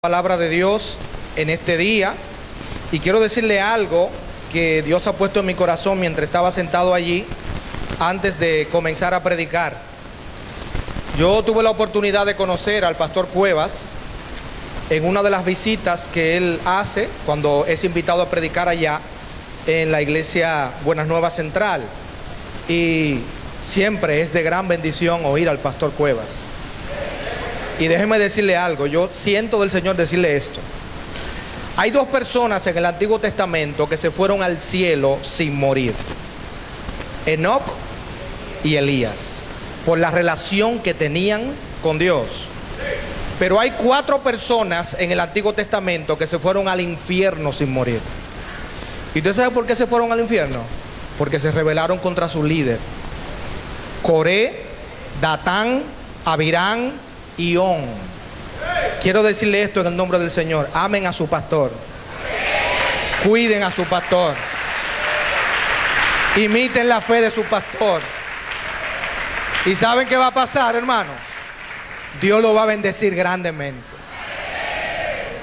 palabra de Dios en este día y quiero decirle algo que Dios ha puesto en mi corazón mientras estaba sentado allí antes de comenzar a predicar. Yo tuve la oportunidad de conocer al pastor Cuevas en una de las visitas que él hace cuando es invitado a predicar allá en la iglesia Buenas Nuevas Central, y siempre es de gran bendición oír al pastor Cuevas. Y déjeme decirle algo, yo siento del Señor decirle esto. Hay dos personas en el Antiguo Testamento que se fueron al cielo sin morir: Enoc y Elías, por la relación que tenían con Dios. Pero hay 4 personas en el Antiguo Testamento que se fueron al infierno sin morir. ¿Y usted sabe por qué se fueron al infierno? Porque se rebelaron contra su líder: Coré, Datán, Abirán y On. Quiero decirle esto en el nombre del Señor: amen a su pastor, cuiden a su pastor, imiten la fe de su pastor. ¿Y saben qué va a pasar, hermanos? Dios lo va a bendecir grandemente.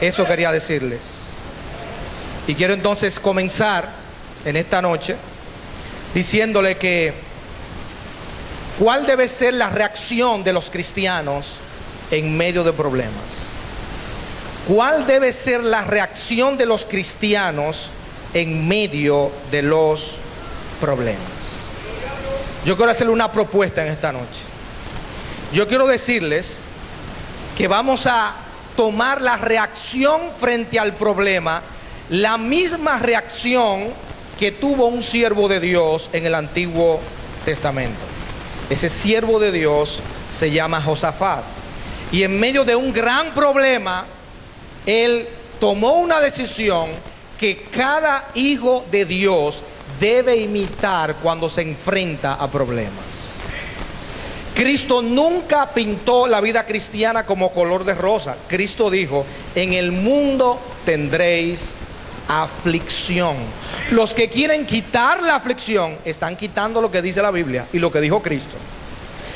Eso quería decirles. Y quiero entonces comenzar en esta noche diciéndole que ¿cuál debe ser la reacción de los cristianos en medio de problemas? ¿Cuál debe ser la reacción de los cristianos en medio de los problemas? Yo quiero hacerle una propuesta en esta noche. Yo quiero decirles que vamos a tomar la reacción frente al problema, la misma reacción que tuvo un siervo de Dios en el Antiguo Testamento. Ese siervo de Dios se llama Josafat. Y en medio de un gran problema, él tomó una decisión que cada hijo de Dios debe imitar cuando se enfrenta a problemas. Cristo nunca pintó la vida cristiana como color de rosa. Cristo dijo: en el mundo tendréis aflicción. Los que quieren quitar la aflicción están quitando lo que dice la Biblia y lo que dijo Cristo.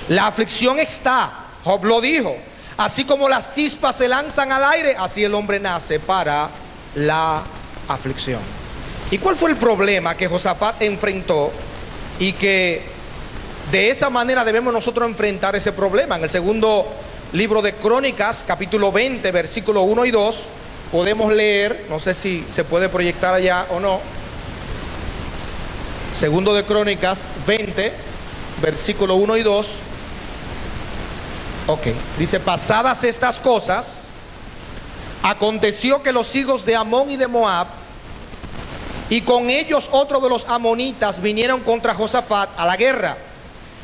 La aflicción está, Job lo dijo: así como las chispas se lanzan al aire, así el hombre nace para la aflicción. ¿Y cuál fue el problema que Josafat enfrentó y que de esa manera debemos nosotros enfrentar ese problema? En el segundo libro de Crónicas, capítulo 20, versículos 1 y 2, podemos leer, no sé si se puede proyectar allá o no. Segundo de Crónicas 20, versículo 1 y 2. Ok, dice: pasadas estas cosas, aconteció que los hijos de Amón y de Moab, y con ellos otros de los amonitas, vinieron contra Josafat a la guerra.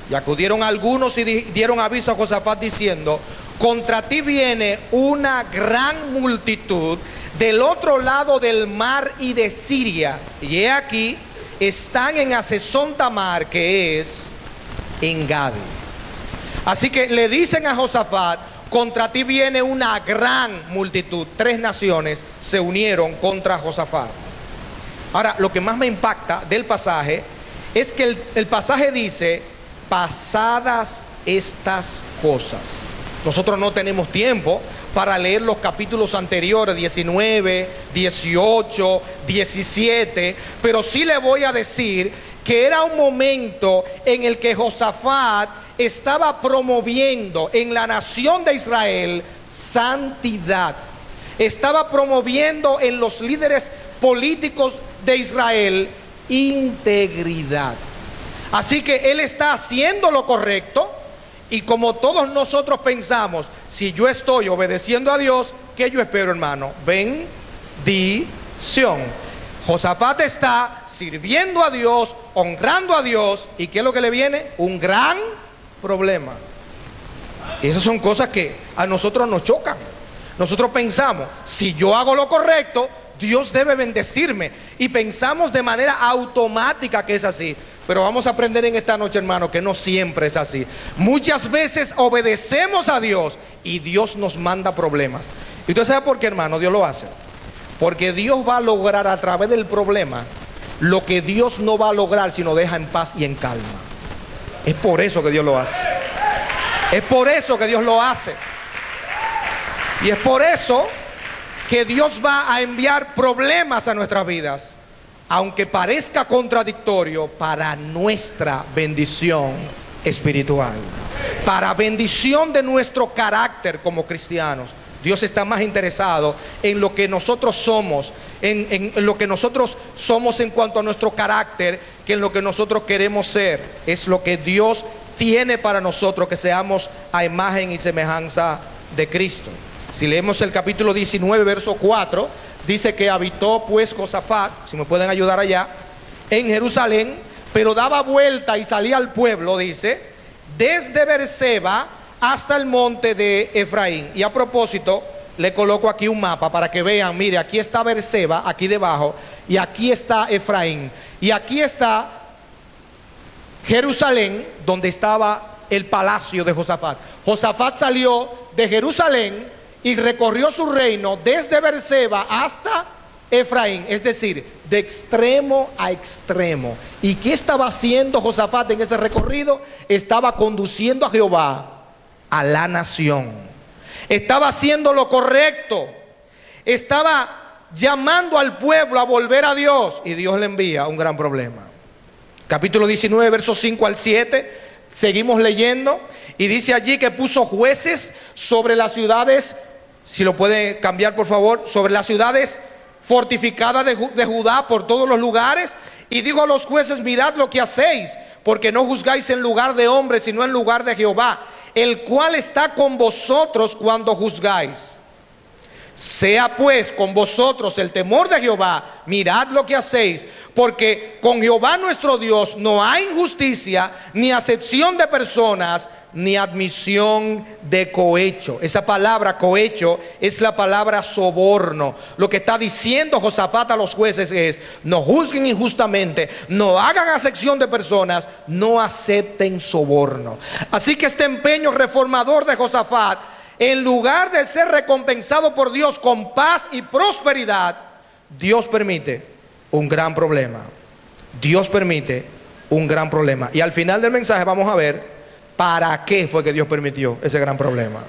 Y acudieron algunos y dieron aviso a Josafat diciendo: contra ti viene una gran multitud del otro lado del mar y de Siria, y he aquí, están en Hazezón Tamar, que es en Gadi. Así que le dicen a Josafat: contra ti viene una gran multitud. 3 naciones se unieron contra Josafat. Ahora, lo que más me impacta del pasaje es que el pasaje dice: pasadas estas cosas. Nosotros no tenemos tiempo para leer los capítulos anteriores, 19, 18, 17, pero sí le voy a decir que era un momento en el que Josafat estaba promoviendo en la nación de Israel santidad. Estaba promoviendo en los líderes políticos de Israel integridad. Así que él está haciendo lo correcto, y como todos nosotros pensamos, si yo estoy obedeciendo a Dios, ¿qué yo espero, hermano? Bendición. Josafat está sirviendo a Dios, honrando a Dios, ¿y qué es lo que le viene? Un gran problema. Y esas son cosas que a nosotros nos chocan. Nosotros pensamos: si yo hago lo correcto, Dios debe bendecirme, y pensamos de manera automática que es así. Pero vamos a aprender en esta noche, hermano, que no siempre es así. Muchas veces obedecemos a Dios y Dios nos manda problemas. ¿Y usted sabe por qué, hermano, Dios lo hace? Porque Dios va a lograr a través del problema lo que Dios no va a lograr si nos deja en paz y en calma. Es por eso que Dios lo hace. Es por eso que Dios lo hace. Y es por eso que Dios va a enviar problemas a nuestras vidas, aunque parezca contradictorio, para nuestra bendición espiritual, para bendición de nuestro carácter como cristianos. Dios está más interesado en lo que nosotros somos, en lo que nosotros somos en cuanto a nuestro carácter, que en lo que nosotros queremos ser. Es lo que Dios tiene para nosotros, que seamos a imagen y semejanza de Cristo. Si leemos el capítulo 19, verso 4, dice que habitó pues Josafat, si me pueden ayudar allá, en Jerusalén, pero daba vuelta y salía al pueblo, dice, desde Beerseba hasta el monte de Efraín. Y a propósito, le coloco aquí un mapa para que vean, mire, aquí está Beerseba, aquí debajo, y aquí está Efraín, y aquí está Jerusalén, donde estaba el palacio de Josafat. Josafat salió de Jerusalén y recorrió su reino desde Beerseba hasta Efraín, es decir, de extremo a extremo. ¿Y qué estaba haciendo Josafat en ese recorrido? Estaba conduciendo a Jehová a la nación. Estaba haciendo lo correcto. Estaba llamando al pueblo a volver a Dios, y Dios le envía un gran problema. Capítulo 19, versos 5 al 7, seguimos leyendo, y dice allí que puso jueces sobre las ciudades, si lo puede cambiar por favor, sobre las ciudades fortificadas de Judá por todos los lugares, y dijo a los jueces: mirad lo que hacéis, porque no juzgáis en lugar de hombres, sino en lugar de Jehová, el cual está con vosotros cuando juzgáis. Sea pues con vosotros el temor de Jehová, mirad lo que hacéis, porque con Jehová nuestro Dios no hay injusticia, ni acepción de personas, ni admisión de cohecho. Esa palabra cohecho es la palabra soborno. Lo que está diciendo Josafat a los jueces es: no juzguen injustamente, no hagan acepción de personas, no acepten soborno. Así que este empeño reformador de Josafat, en lugar de ser recompensado por Dios con paz y prosperidad, Dios permite un gran problema. Dios permite un gran problema. Y al final del mensaje vamos a ver para qué fue que Dios permitió ese gran problema.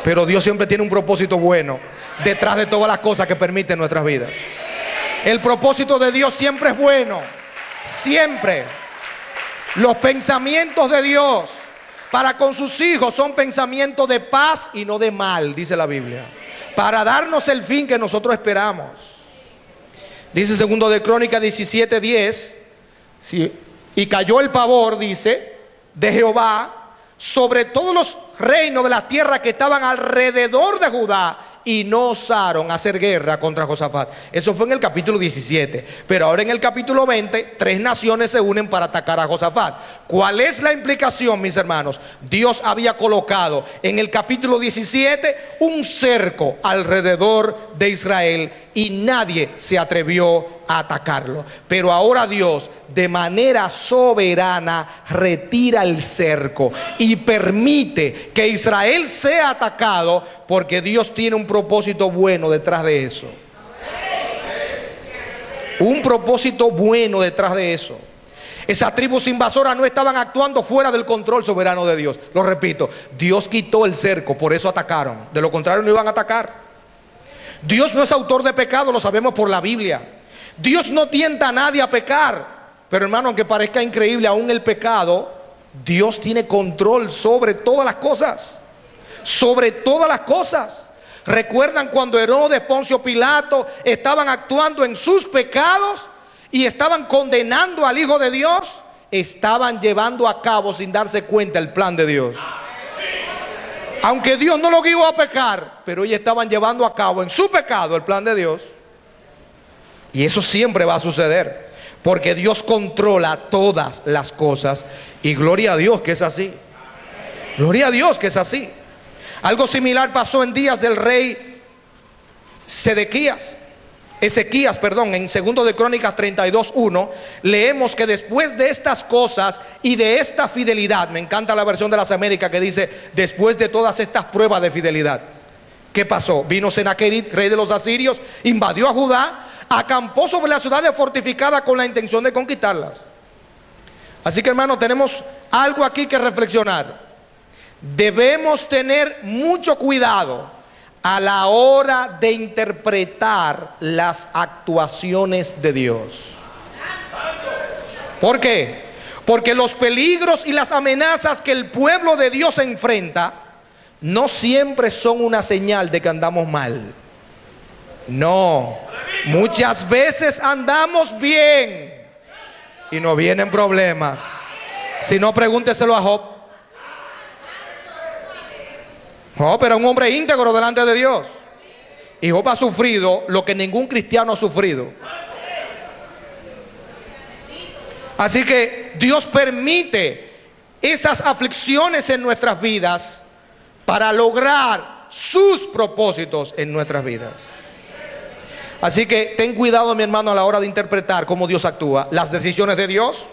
Pero Dios siempre tiene un propósito bueno detrás de todas las cosas que permite en nuestras vidas. El propósito de Dios siempre es bueno. Siempre. Los pensamientos de Dios para con sus hijos son pensamientos de paz y no de mal, dice la Biblia, para darnos el fin que nosotros esperamos. Dice segundo de Crónicas 17:10, sí, y cayó el pavor, dice, de Jehová sobre todos los reinos de la tierra que estaban alrededor de Judá, y no osaron hacer guerra contra Josafat. Eso fue en el capítulo 17. Pero ahora en el capítulo 20, 3 naciones se unen para atacar a Josafat. ¿Cuál es la implicación, mis hermanos? Dios había colocado en el capítulo 17 un cerco alrededor de Israel y nadie se atrevió a atacarlo. Pero ahora Dios, de manera soberana, retira el cerco y permite que Israel sea atacado, porque Dios tiene un propósito bueno detrás de eso. Un propósito bueno detrás de eso. Esas tribus invasoras no estaban actuando fuera del control soberano de Dios. Lo repito, Dios quitó el cerco, por eso atacaron. De lo contrario no iban a atacar. Dios no es autor de pecado, lo sabemos por la Biblia. Dios no tienta a nadie a pecar. Pero hermano, aunque parezca increíble, aún el pecado, Dios tiene control sobre todas las cosas. Sobre todas las cosas. ¿Recuerdan cuando Herodes, Poncio Pilato estaban actuando en sus pecados y estaban condenando al Hijo de Dios? Estaban llevando a cabo sin darse cuenta el plan de Dios. Aunque Dios no lo guió a pecar, pero ellos estaban llevando a cabo en su pecado el plan de Dios. Y eso siempre va a suceder, porque Dios controla todas las cosas. Y gloria a Dios que es así. Gloria a Dios que es así. Algo similar pasó en días del rey Ezequías, en 2 de Crónicas 32:1, leemos que después de estas cosas y de esta fidelidad, me encanta la versión de las Américas que dice: después de todas estas pruebas de fidelidad, ¿qué pasó? Vino Senaquerib, rey de los asirios, invadió a Judá, acampó sobre las ciudades fortificadas con la intención de conquistarlas. Así que, hermano, tenemos algo aquí que reflexionar. Debemos tener mucho cuidado a la hora de interpretar las actuaciones de Dios. ¿Por qué? Porque los peligros y las amenazas que el pueblo de Dios enfrenta no siempre son una señal de que andamos mal. No, muchas veces andamos bien y nos vienen problemas. Si no, pregúnteselo a Job. Job era un hombre íntegro delante de Dios, y Job ha sufrido lo que ningún cristiano ha sufrido. Así que Dios permite esas aflicciones en nuestras vidas para lograr sus propósitos en nuestras vidas. Así que ten cuidado, mi hermano, a la hora de interpretar cómo Dios actúa. Las decisiones de Dios,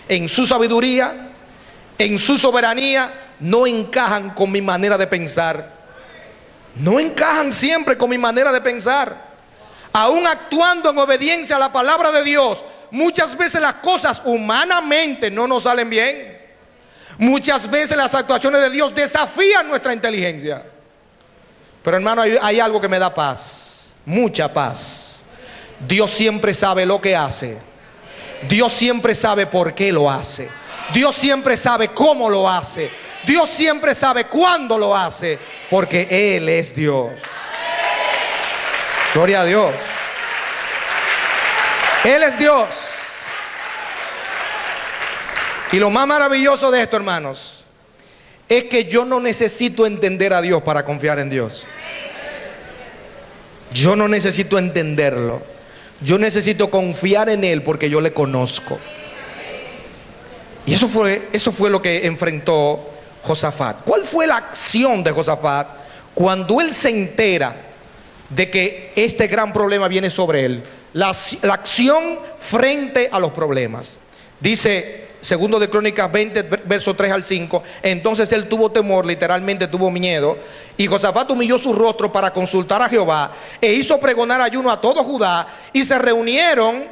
en su sabiduría, en su soberanía, no encajan con mi manera de pensar. No encajan siempre con mi manera de pensar. Aún actuando en obediencia a la palabra de Dios, muchas veces las cosas humanamente no nos salen bien. Muchas veces las actuaciones de Dios desafían nuestra inteligencia. Pero hermano, hay algo que me da paz, mucha paz. Dios siempre sabe lo que hace. Dios siempre sabe por qué lo hace. Dios siempre sabe cómo lo hace. Dios siempre sabe cuándo lo hace, porque Él es Dios. Gloria a Dios. Él es Dios. Y lo más maravilloso de esto, hermanos, es que yo no necesito entender a Dios para confiar en Dios. Yo no necesito entenderlo. Yo necesito confiar en Él porque yo le conozco. Y eso fue lo que enfrentó Josafat. ¿Cuál fue la acción de Josafat cuando él se entera de que este gran problema viene sobre él? La acción frente a los problemas. Dice segundo de Crónicas 20, verso 3 al 5. Entonces él tuvo temor, literalmente tuvo miedo. Y Josafat humilló su rostro para consultar a Jehová, e hizo pregonar ayuno a todo Judá. Y se reunieron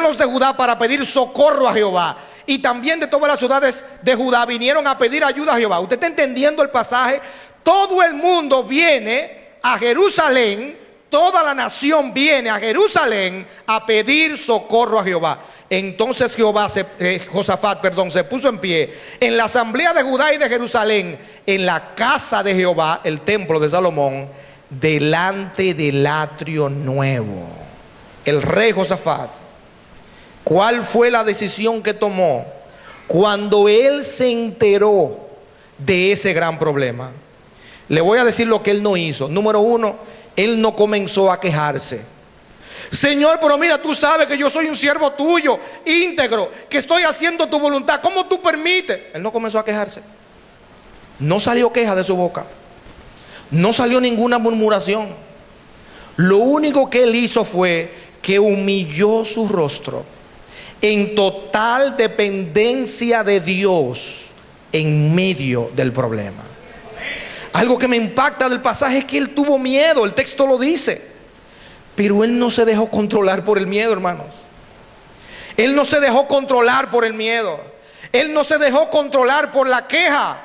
los de Judá para pedir socorro a Jehová. Y también de todas las ciudades de Judá vinieron a pedir ayuda a Jehová. ¿Usted está entendiendo el pasaje? Todo el mundo viene a Jerusalén, toda la nación viene a Jerusalén a pedir socorro a Jehová. Entonces Josafat se puso en pie en la asamblea de Judá y de Jerusalén, en la casa de Jehová, el templo de Salomón, delante del atrio nuevo. El rey Josafat, ¿cuál fue la decisión que tomó cuando él se enteró de ese gran problema? Le voy a decir lo que él no hizo. Número uno, él no comenzó a quejarse. Señor, pero mira, tú sabes que yo soy un siervo tuyo, íntegro, que estoy haciendo tu voluntad. ¿Cómo tú permites? Él no comenzó a quejarse. No salió queja de su boca. No salió ninguna murmuración. Lo único que él hizo fue que humilló su rostro en total dependencia de Dios en medio del problema. Algo que me impacta del pasaje es que él tuvo miedo, el texto lo dice. Pero él no se dejó controlar por el miedo, hermanos. Él no se dejó controlar por el miedo. Él no se dejó controlar por la queja.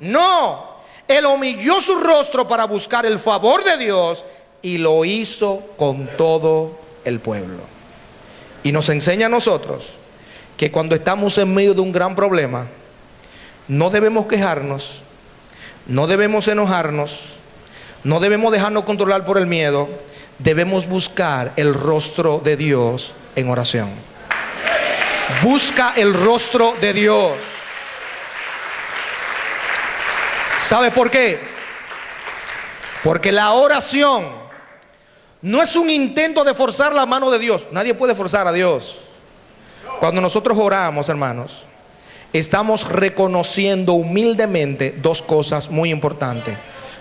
No, él humilló su rostro para buscar el favor de Dios y lo hizo con todo el pueblo. Y nos enseña a nosotros que cuando estamos en medio de un gran problema, no debemos quejarnos, no debemos enojarnos, no debemos dejarnos controlar por el miedo. Debemos buscar el rostro de Dios en oración. Busca el rostro de Dios. ¿Sabe por qué? Porque la oración no es un intento de forzar la mano de Dios. Nadie puede forzar a Dios. Cuando nosotros oramos, hermanos, estamos reconociendo humildemente dos cosas muy importantes.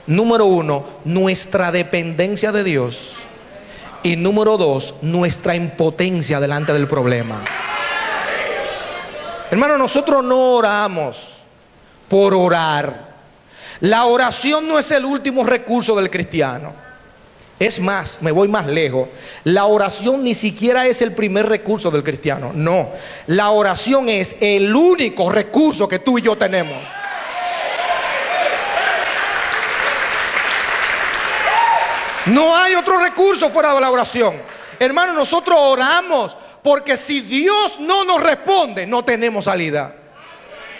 Número uno, nuestra dependencia de Dios. Y número dos, nuestra impotencia delante del problema. Hermano, nosotros no oramos por orar. La oración no es el último recurso del cristiano. Es más, me voy más lejos. La oración ni siquiera es el primer recurso del cristiano. No, la oración es el único recurso que tú y yo tenemos. No hay otro recurso fuera de la oración. Hermano, nosotros oramos porque si Dios no nos responde, no tenemos salida.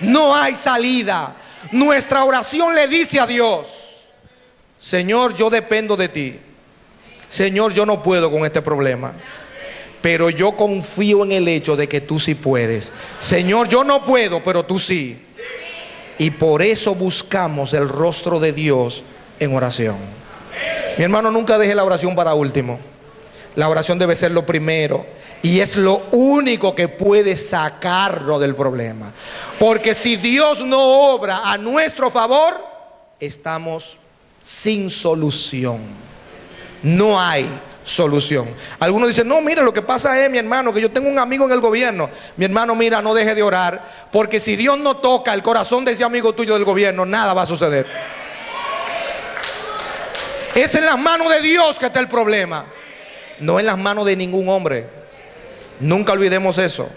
No hay salida. Nuestra oración le dice a Dios: Señor, yo dependo de ti. Señor, yo no puedo con este problema, pero yo confío en el hecho de que tú sí puedes. Señor, yo no puedo, pero tú sí. Y por eso buscamos el rostro de Dios en oración. Mi hermano, nunca deje la oración para último. La oración debe ser lo primero. Y es lo único que puede sacarlo del problema. Porque si Dios no obra a nuestro favor, estamos sin solución. No hay solución. Algunos dicen: no, mira, lo que pasa es, mi hermano, que yo tengo un amigo en el gobierno. Mi hermano, mira, no deje de orar, porque si Dios no toca el corazón de ese amigo tuyo del gobierno, nada va a suceder. Es en las manos de Dios que está el problema, no en las manos de ningún hombre. Nunca olvidemos eso.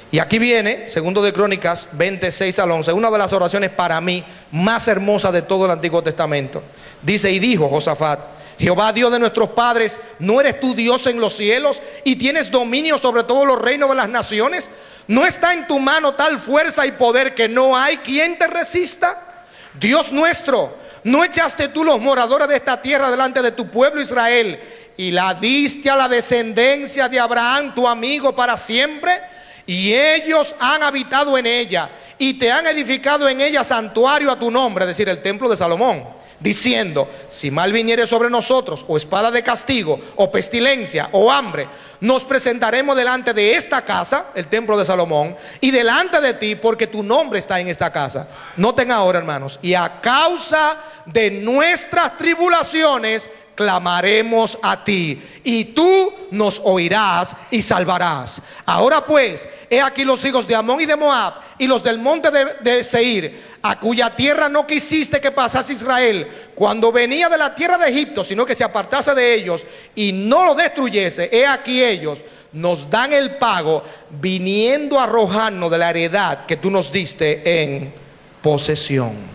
Y aquí viene, segundo de Crónicas 26 al 11, una de las oraciones para mí más hermosas de todo el Antiguo Testamento. Dice: y dijo Josafat: Jehová, Dios de nuestros padres, ¿no eres tú Dios en los cielos y tienes dominio sobre todos los reinos de las naciones? ¿No está en tu mano tal fuerza y poder que no hay quien te resista? Dios nuestro, ¿no echaste tú los moradores de esta tierra delante de tu pueblo Israel y la diste a la descendencia de Abraham, tu amigo, para siempre? Y ellos han habitado en ella y te han edificado en ella santuario a tu nombre, es decir, el templo de Salomón, diciendo: si mal viniere sobre nosotros, o espada de castigo, o pestilencia, o hambre, nos presentaremos delante de esta casa, el templo de Salomón, y delante de ti, porque tu nombre está en esta casa. Noten ahora, hermanos: y a causa de nuestras tribulaciones clamaremos a ti, y tú nos oirás y salvarás. Ahora pues, he aquí los hijos de Amón y de Moab, y los del monte de Seir, a cuya tierra no quisiste que pasase Israel cuando venía de la tierra de Egipto, sino que se apartase de ellos y no lo destruyese. He aquí ellos nos dan el pago, viniendo a arrojarnos de la heredad que tú nos diste en posesión.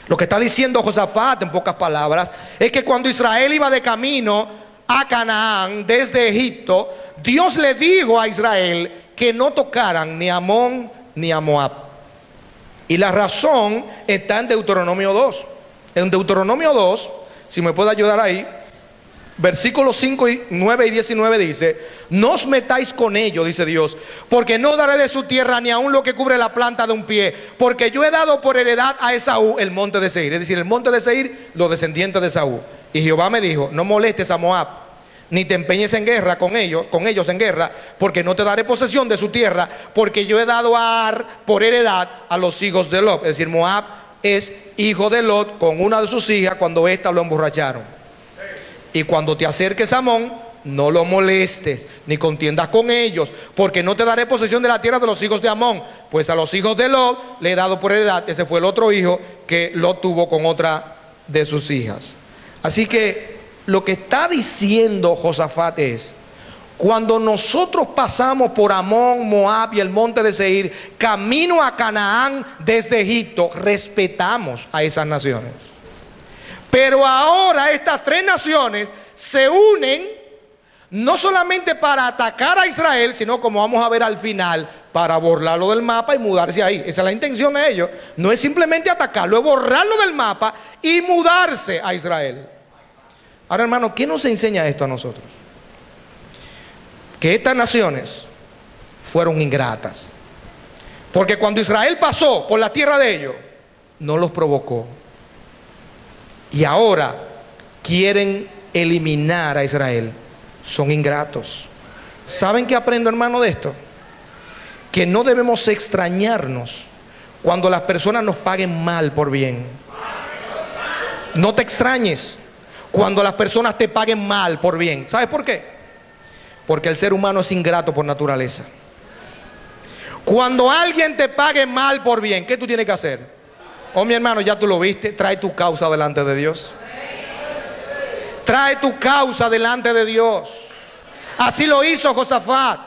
Lo que está diciendo Josafat, en pocas palabras, es que cuando Israel iba de camino a Canaán desde Egipto, Dios le dijo a Israel que no tocaran ni a Amón ni a Moab. Y la razón está en Deuteronomio 2. En Deuteronomio 2, si me puede ayudar ahí, versículos 5, 9 y 19 dice: no os metáis con ellos, dice Dios, porque no daré de su tierra ni aun lo que cubre la planta de un pie, porque yo he dado por heredad a Esaú el monte de Seir. Es decir, el monte de Seir, los descendientes de Esaú. Y Jehová me dijo: no molestes a Moab, ni te empeñes en guerra con ellos en guerra, porque no te daré posesión de su tierra, porque yo he dado a Ar por heredad a los hijos de Lot. Es decir, Moab es hijo de Lot con una de sus hijas cuando ésta lo emborracharon. Y cuando te acerques a Amón, no lo molestes, ni contiendas con ellos, porque no te daré posesión de la tierra de los hijos de Amón, pues a los hijos de Lot le he dado por heredad. Ese fue el otro hijo que Lot tuvo con otra de sus hijas. Así que lo que está diciendo Josafat es: cuando nosotros pasamos por Amón, Moab y el monte de Seir, camino a Canaán desde Egipto, respetamos a esas naciones. Pero ahora estas tres naciones se unen no solamente para atacar a Israel, sino, como vamos a ver al final, para borrarlo del mapa y mudarse ahí. Esa es la intención de ellos. No es simplemente atacarlo, es borrarlo del mapa y mudarse a Israel. Ahora, hermano, ¿qué nos enseña esto a nosotros? Que estas naciones fueron ingratas. Porque cuando Israel pasó por la tierra de ellos, no los provocó. Y ahora quieren eliminar a Israel. Son ingratos. ¿Saben qué aprendo, hermano, de esto? Que no debemos extrañarnos cuando las personas nos paguen mal por bien. No te extrañes cuando las personas te paguen mal por bien. ¿Sabes por qué? Porque el ser humano es ingrato por naturaleza. Cuando alguien te pague mal por bien, ¿qué tú tienes que hacer? Oh, mi hermano, ya tú lo viste, trae tu causa delante de Dios. Trae tu causa delante de Dios. Así lo hizo Josafat.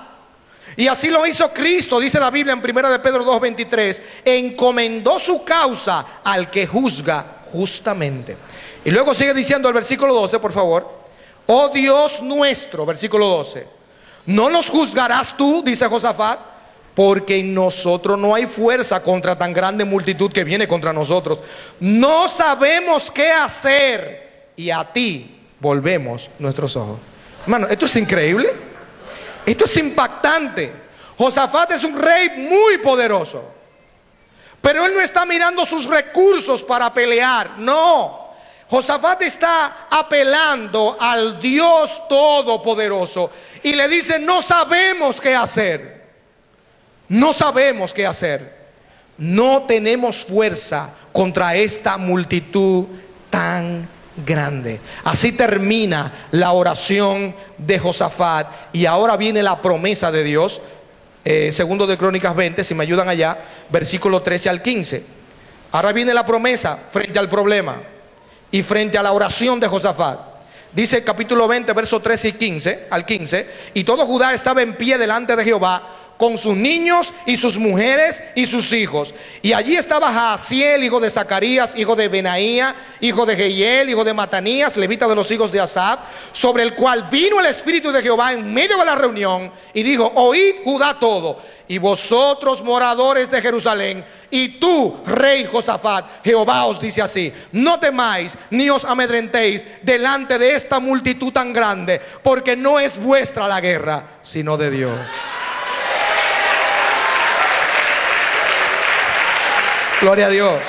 Y así lo hizo Cristo, dice la Biblia en 1 de Pedro 2:23. Encomendó su causa al que juzga justamente. Y luego sigue diciendo el versículo 12, por favor. Oh Dios nuestro, versículo 12. ¿No nos juzgarás tú, dice Josafat? Porque en nosotros no hay fuerza contra tan grande multitud que viene contra nosotros. No sabemos qué hacer y a ti volvemos nuestros ojos. Hermano, esto es increíble. Esto es impactante. Josafat es un rey muy poderoso, pero él no está mirando sus recursos para pelear. No. Josafat está apelando al Dios Todopoderoso y le dice: no sabemos qué hacer. No sabemos qué hacer. No tenemos fuerza contra esta multitud tan grande. Así termina la oración de Josafat. Y ahora viene la promesa de Dios. Segundo de Crónicas 20, si me ayudan allá, versículo 13 al 15. Ahora viene la promesa frente al problema y frente a la oración de Josafat. Dice el capítulo 20, versos 13 y 15 al 15: y todo Judá estaba en pie delante de Jehová, con sus niños y sus mujeres y sus hijos. Y allí estaba Jaasiel, hijo de Zacarías, hijo de Benaía, hijo de Jehiel, hijo de Matanías, levita de los hijos de Asaf, sobre el cual vino el Espíritu de Jehová en medio de la reunión y dijo: oíd Judá todo, y vosotros moradores de Jerusalén, y tú, rey Josafat, Jehová os dice así: no temáis ni os amedrentéis delante de esta multitud tan grande, porque no es vuestra la guerra, sino de Dios. Gloria a Dios.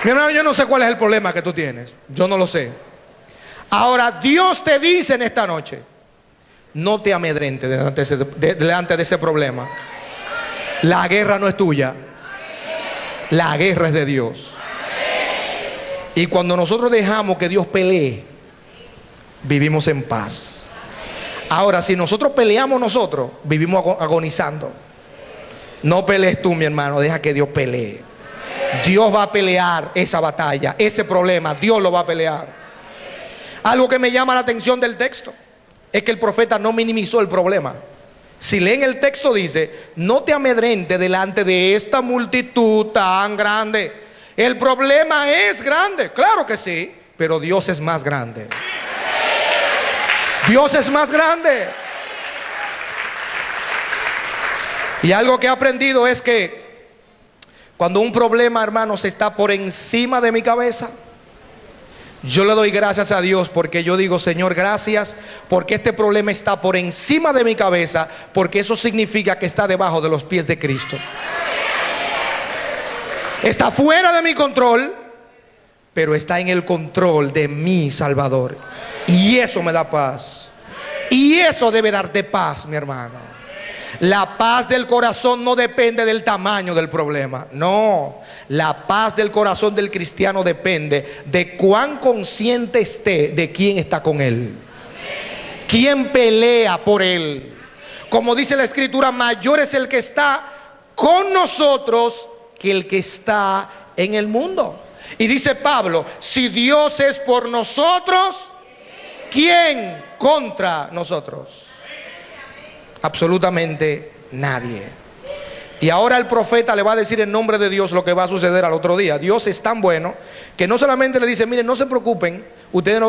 Mi hermano, yo no sé cuál es el problema que tú tienes. Yo no lo sé. Ahora Dios te dice en esta noche: no te amedrentes delante de ese problema. La guerra no es tuya. La guerra es de Dios. Y cuando nosotros dejamos que Dios pelee, vivimos en paz. Ahora, si nosotros peleamos, nosotros vivimos agonizando. No pelees tú, mi hermano, deja que Dios pelee. Dios va a pelear esa batalla, ese problema, Dios lo va a pelear. Algo que me llama la atención del texto es que el profeta no minimizó el problema. Si leen el texto, dice: no te amedrentes delante de esta multitud tan grande. El problema es grande, claro que sí, pero Dios es más grande. Dios es más grande. Y algo que he aprendido es que cuando un problema, hermanos, está por encima de mi cabeza, yo le doy gracias a Dios, porque yo digo: Señor, gracias porque este problema está por encima de mi cabeza, porque eso significa que está debajo de los pies de Cristo. Está fuera de mi control, pero está en el control de mi Salvador. Y eso me da paz. Y eso debe darte paz, mi hermano. La paz del corazón no depende del tamaño del problema. No, la paz del corazón del cristiano depende de cuán consciente esté de quién está con él, quién pelea por él. Como dice la Escritura: mayor es el que está con nosotros que el que está en el mundo. Y dice Pablo: si Dios es por nosotros, ¿quién contra nosotros? Absolutamente nadie. Y ahora el profeta le va a decir en nombre de Dios lo que va a suceder al otro día. Dios es tan bueno que no solamente le dice: miren, no se preocupen, ustedes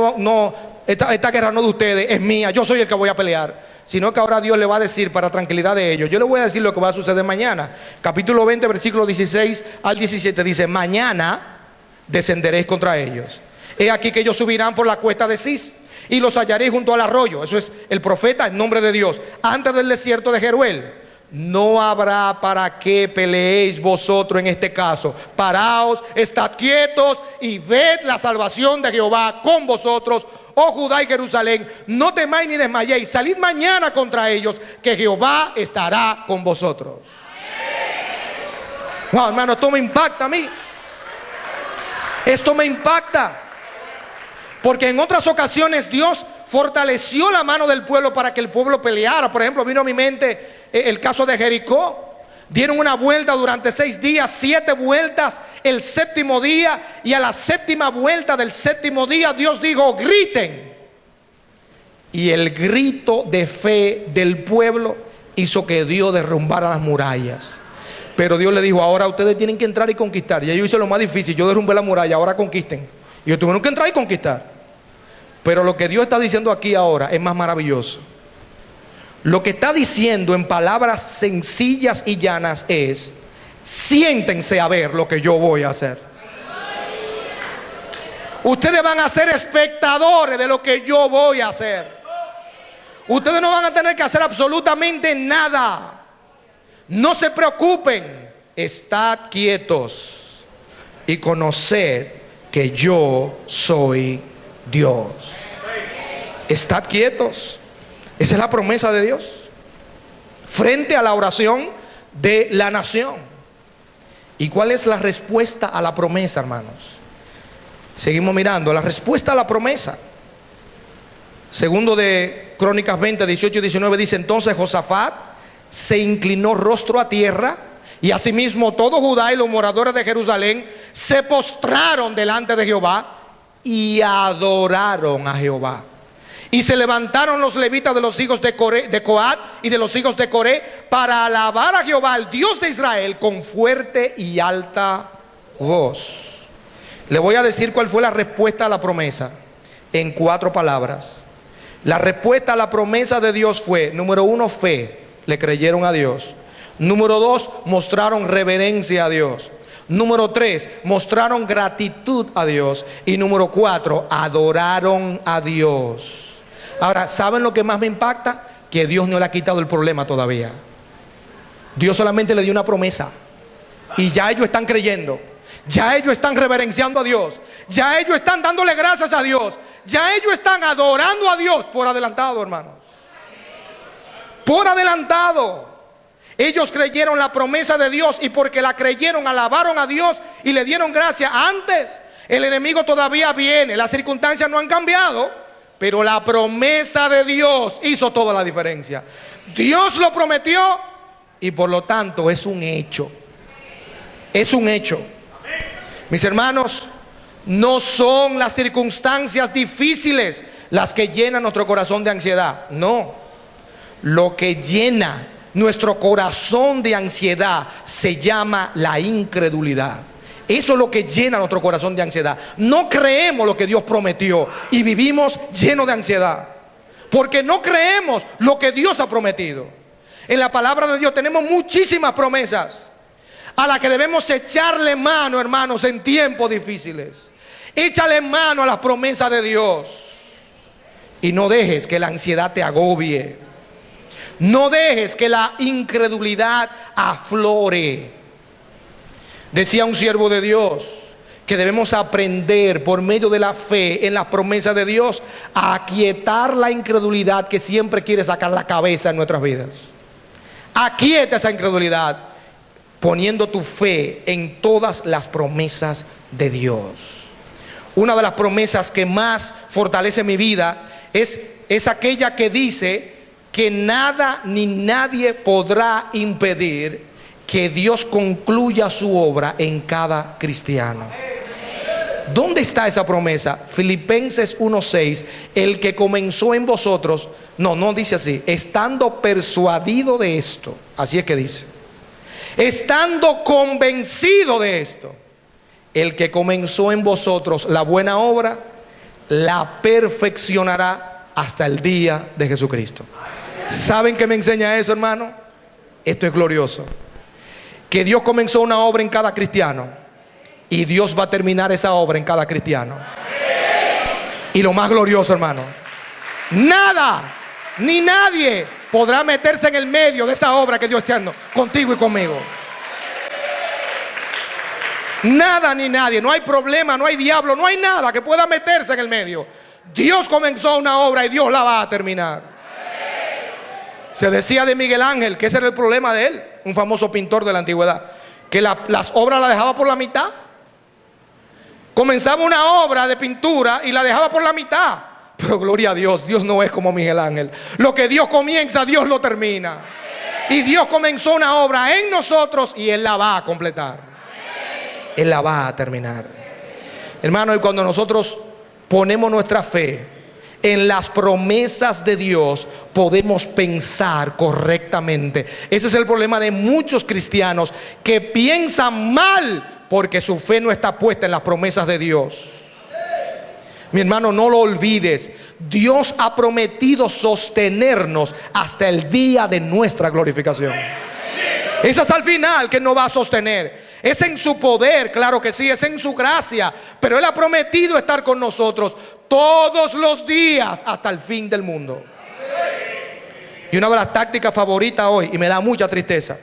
esta guerra no es de ustedes, es mía, yo soy el que voy a pelear. Sino que ahora Dios le va a decir, para tranquilidad de ellos, yo le voy a decir lo que va a suceder mañana. Capítulo 20, versículo 16 al 17 dice: mañana descenderéis contra ellos. He aquí que ellos subirán por la cuesta de Cis, y los hallaréis junto al arroyo. Eso es el profeta en nombre de Dios, antes del desierto de Jeruel. No habrá para qué peleéis vosotros en este caso. Paraos, estad quietos y ved la salvación de Jehová con vosotros, oh Judá y Jerusalén. No temáis ni desmayéis. Salid mañana contra ellos, que Jehová estará con vosotros. Wow, hermano, esto me impacta a mí. Esto me impacta. Porque en otras ocasiones Dios fortaleció la mano del pueblo para que el pueblo peleara. Por ejemplo, vino a mi mente el caso de Jericó. Dieron una vuelta durante 6 días, 7 vueltas el séptimo día. Y a la séptima vuelta del séptimo día Dios dijo: griten. Y el grito de fe del pueblo hizo que Dios derrumbara las murallas. Pero Dios le dijo, ahora ustedes tienen que entrar y conquistar. Y ellos hicieron lo más difícil, yo derrumbé la muralla, ahora conquisten. Y ellos tuvieron que entrar y conquistar. Pero lo que Dios está diciendo aquí ahora es más maravilloso. Lo que está diciendo en palabras sencillas y llanas es: siéntense a ver lo que yo voy a hacer. Ustedes van a ser espectadores de lo que yo voy a hacer. Ustedes no van a tener que hacer absolutamente nada. No se preocupen, estad quietos y conoced que yo soy Dios. Estad quietos. Esa es la promesa de Dios frente a la oración de la nación. ¿Y cuál es la respuesta a la promesa, hermanos? Seguimos mirando la respuesta a la promesa. Segundo de Crónicas 20, 18 y 19 dice: entonces Josafat se inclinó rostro a tierra, y asimismo todo Judá y los moradores de Jerusalén se postraron delante de Jehová y adoraron a Jehová. Y se levantaron los levitas de los hijos de Coat y de los hijos de Coré para alabar a Jehová, el Dios de Israel, con fuerte y alta voz. Le voy a decir cuál fue la respuesta a la promesa en 4 palabras. La respuesta a la promesa de Dios fue: número 1, fe. Le creyeron a Dios. Número 2, mostraron reverencia a Dios. Número 3, mostraron gratitud a Dios. Y número 4, adoraron a Dios. Ahora, ¿saben lo que más me impacta? Que Dios no le ha quitado el problema todavía. Dios solamente le dio una promesa. Y ya ellos están creyendo. Ya ellos están reverenciando a Dios. Ya ellos están dándole gracias a Dios. Ya ellos están adorando a Dios por adelantado, hermanos. Por adelantado. Ellos creyeron la promesa de Dios, y porque la creyeron, alabaron a Dios y le dieron gracias. Antes, el enemigo todavía viene. Las circunstancias no han cambiado, pero la promesa de Dios hizo toda la diferencia. Dios lo prometió y por lo tanto es un hecho. Es un hecho. Mis hermanos, no son las circunstancias difíciles las que llenan nuestro corazón de ansiedad. No. Lo que llena nuestro corazón de ansiedad se llama la incredulidad. Eso es lo que llena nuestro corazón de ansiedad. No creemos lo que Dios prometió y vivimos llenos de ansiedad, porque no creemos lo que Dios ha prometido. En la palabra de Dios tenemos muchísimas promesas a las que debemos echarle mano, hermanos, en tiempos difíciles. Échale mano a las promesas de Dios y no dejes que la ansiedad te agobie. No dejes que la incredulidad aflore. Decía un siervo de Dios que debemos aprender por medio de la fe en las promesas de Dios a aquietar la incredulidad que siempre quiere sacar la cabeza en nuestras vidas. Aquieta esa incredulidad poniendo tu fe en todas las promesas de Dios. Una de las promesas que más fortalece mi vida es aquella que dice que nada ni nadie podrá impedir que Dios concluya su obra en cada cristiano. ¿Dónde está esa promesa? Filipenses 1:6. El que comenzó en vosotros, no dice así, estando persuadido de esto, así es que dice, estando convencido de esto, el que comenzó en vosotros la buena obra, la perfeccionará hasta el día de Jesucristo. ¿Saben qué me enseña eso, hermano? Esto es glorioso. Que Dios comenzó una obra en cada cristiano y Dios va a terminar esa obra en cada cristiano. Y lo más glorioso, hermano, nada ni nadie podrá meterse en el medio de esa obra que Dios está haciendo contigo y conmigo. Nada ni nadie, no hay problema, no hay diablo, no hay nada que pueda meterse en el medio. Dios comenzó una obra y Dios la va a terminar. Se decía de Miguel Ángel que ese era el problema de él, un famoso pintor de la antigüedad, que las obras las dejaba por la mitad. Comenzaba una obra de pintura y la dejaba por la mitad. Pero gloria a Dios, Dios no es como Miguel Ángel. Lo que Dios comienza, Dios lo termina. Y Dios comenzó una obra en nosotros y Él la va a completar. Él la va a terminar. Hermano, y cuando nosotros ponemos nuestra fe en las promesas de Dios, podemos pensar correctamente. Ese es el problema de muchos cristianos que piensan mal porque su fe no está puesta en las promesas de Dios. Mi hermano, no lo olvides. Dios ha prometido sostenernos hasta el día de nuestra glorificación. Es hasta el final que nos va a sostener. Es en su poder, claro que sí, es en su gracia. Pero Él ha prometido estar con nosotros todos los días hasta el fin del mundo. Y una de las tácticas favoritas hoy, y me da mucha tristeza,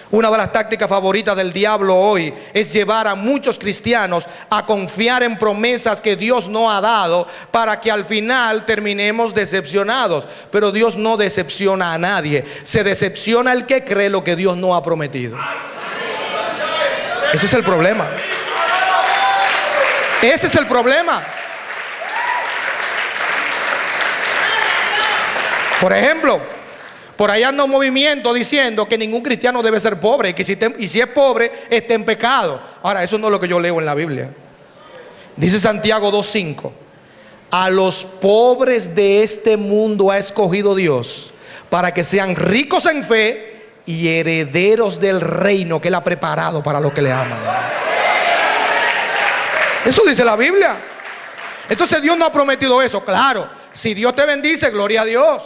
una de las tácticas favoritas del diablo hoy es llevar a muchos cristianos a confiar en promesas que Dios no ha dado, para que al final terminemos decepcionados. Pero Dios no decepciona a nadie. Se decepciona el que cree lo que Dios no ha prometido. Ese es el problema. Ese es el problema. Por ejemplo, por ahí anda un movimiento diciendo que ningún cristiano debe ser pobre, y si es pobre, está en pecado. Ahora, eso no es lo que yo leo en la Biblia. Dice Santiago 2:5: a los pobres de este mundo ha escogido Dios, para que sean ricos en fe y herederos del reino que Él ha preparado para los que le aman. Eso dice la Biblia. Entonces Dios no ha prometido eso. Claro, si Dios te bendice, gloria a Dios.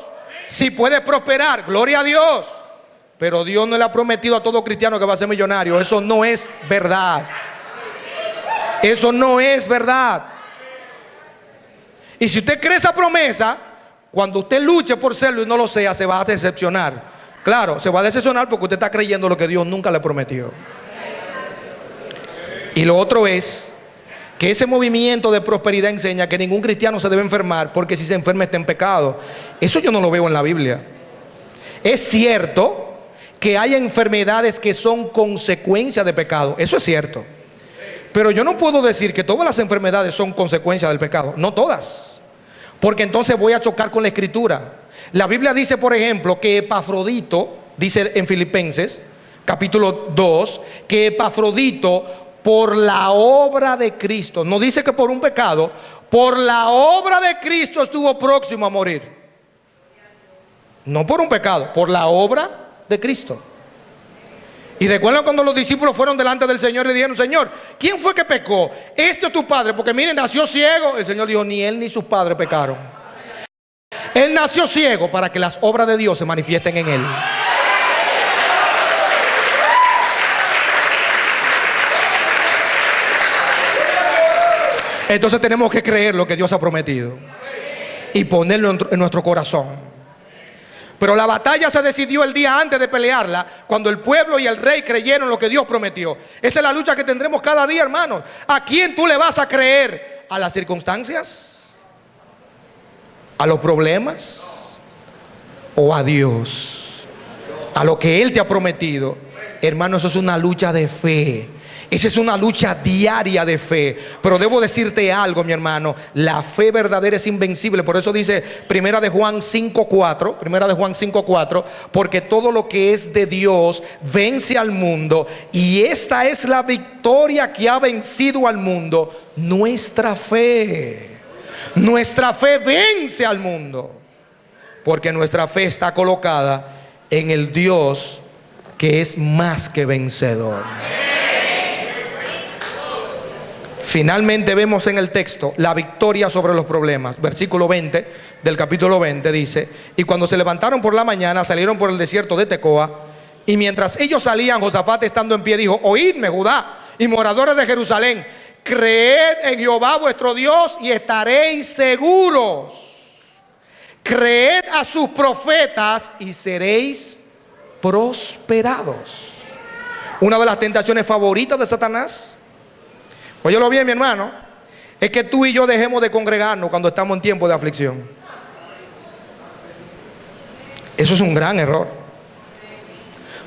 Si puedes prosperar, gloria a Dios. Pero Dios no le ha prometido a todo cristiano que va a ser millonario. Eso no es verdad. Eso no es verdad. Y si usted cree esa promesa, cuando usted luche por serlo y no lo sea, se va a decepcionar. Claro, se va a decepcionar porque usted está creyendo lo que Dios nunca le prometió. Y lo otro es que ese movimiento de prosperidad enseña que ningún cristiano se debe enfermar, porque si se enferma está en pecado. Eso yo no lo veo en la Biblia. Es cierto que hay enfermedades que son consecuencia de pecado. Eso es cierto. Pero yo no puedo decir que todas las enfermedades son consecuencia del pecado. No todas. Porque entonces voy a chocar con la Escritura. La Biblia dice, por ejemplo, que Epafrodito, dice en Filipenses capítulo 2, que Epafrodito, por la obra de Cristo, no dice que por un pecado, por la obra de Cristo estuvo próximo a morir. No por un pecado, por la obra de Cristo. Y recuerdan cuando los discípulos fueron delante del Señor y le dijeron: Señor, ¿quién fue que pecó? ¿Este o tu padre? Porque miren, nació ciego. El Señor dijo: ni él ni sus padres pecaron. Él nació ciego para que las obras de Dios se manifiesten en él. Entonces tenemos que creer lo que Dios ha prometido y ponerlo en nuestro corazón. Pero la batalla se decidió el día antes de pelearla, cuando el pueblo y el rey creyeron lo que Dios prometió. Esa es la lucha que tendremos cada día, hermanos. ¿A quién tú le vas a creer? ¿A las circunstancias? ¿A los problemas? ¿O a Dios? A lo que Él te ha prometido. Hermano, eso es una lucha de fe. Esa es una lucha diaria de fe. Pero debo decirte algo, mi hermano: la fe verdadera es invencible. Por eso dice Primera de Juan 5:4, porque todo lo que es de Dios vence al mundo, y esta es la victoria que ha vencido al mundo: nuestra fe. Nuestra fe vence al mundo, porque nuestra fe está colocada en el Dios que es más que vencedor. Finalmente vemos en el texto la victoria sobre los problemas. Versículo 20 del capítulo 20 dice: y cuando se levantaron por la mañana, salieron por el desierto de Tecoa. Y mientras ellos salían, Josafat, estando en pie, dijo: oídme, Judá y moradores de Jerusalén, creed en Jehová vuestro Dios y estaréis seguros. Creed a sus profetas y seréis prosperados. Una de las tentaciones favoritas de Satanás, óyelo bien, mi hermano, es que tú y yo dejemos de congregarnos cuando estamos en tiempo de aflicción. Eso es un gran error.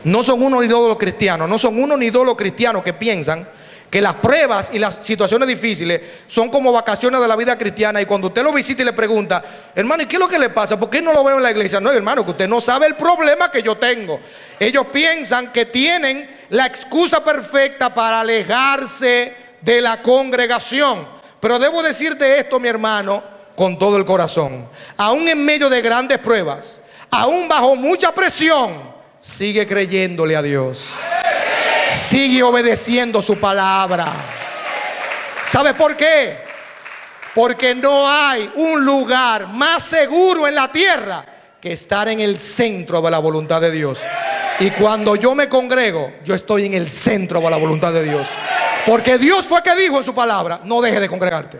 No son uno ni dos los cristianos, no son uno ni dos los cristianos que piensan que las pruebas y las situaciones difíciles son como vacaciones de la vida cristiana, y cuando usted lo visita y le pregunta: hermano, ¿y qué es lo que le pasa? ¿Por qué no lo veo en la iglesia? No, hermano, que usted no sabe el problema que yo tengo. Ellos piensan que tienen la excusa perfecta para alejarse de la congregación. Pero debo decirte esto, mi hermano: con todo el corazón. Aún en medio de grandes pruebas, aún bajo mucha presión, sigue creyéndole a Dios. Sigue obedeciendo su palabra. ¿Sabe por qué? Porque no hay un lugar más seguro en la tierra que estar en el centro de la voluntad de Dios. Y cuando yo me congrego, yo estoy en el centro de la voluntad de Dios. Porque Dios fue que dijo en su palabra: no dejes de congregarte.